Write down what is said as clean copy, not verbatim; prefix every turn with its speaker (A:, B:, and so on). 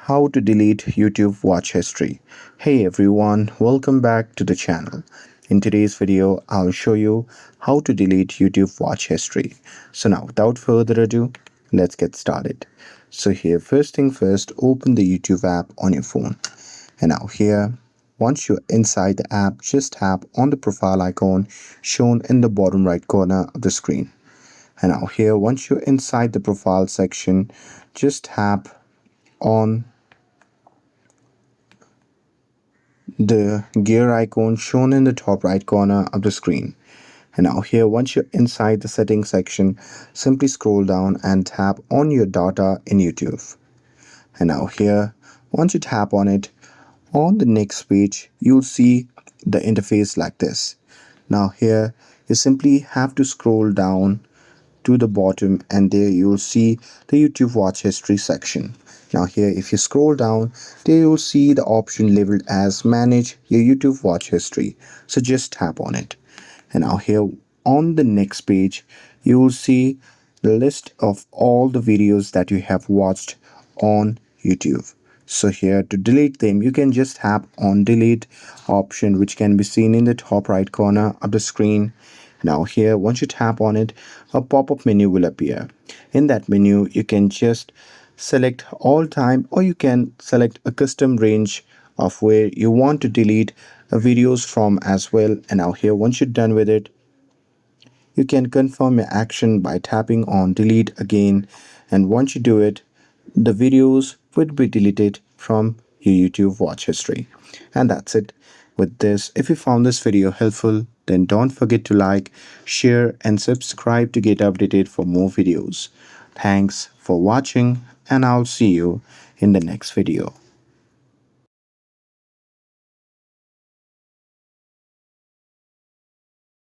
A: How to delete YouTube watch history. Hey everyone, welcome back to the channel. In today's video, I'll show you how to delete YouTube watch history. So now, without further ado, let's get started. So here, first thing first, open the YouTube app on your phone. And now here, once you're inside the app, just tap on the profile icon shown in the bottom right corner of the screen. And now here, once you're inside the profile section, just tap on the gear icon shown in the top right corner of the screen. And now here, once you're inside the settings section, simply scroll down and tap on your data in YouTube. And now here, once you tap on it, on the next page, you'll see the interface like this. Now here, you simply have to scroll down to the bottom, and there you'll see the YouTube watch history section. Now here, if you scroll down, there you'll see the option labeled as manage your YouTube watch history. So just tap on it. And now here on the next page, you will see the list of all the videos that you have watched on YouTube. So here, to delete them, you can just tap on delete option, which can be seen in the top right corner of the screen. Now here, once you tap on it, a pop-up menu will appear. In that menu, you can just select all time, or you can select a custom range of where you want to delete videos from as well. And now here, once you're done with it, you can confirm your action by tapping on delete again. And once you do it, the videos would be deleted from your YouTube watch history. And that's it with this. If you found this video helpful, then don't forget to like, share, and subscribe to get updated for more videos. Thanks for watching, and I'll see you in the next video.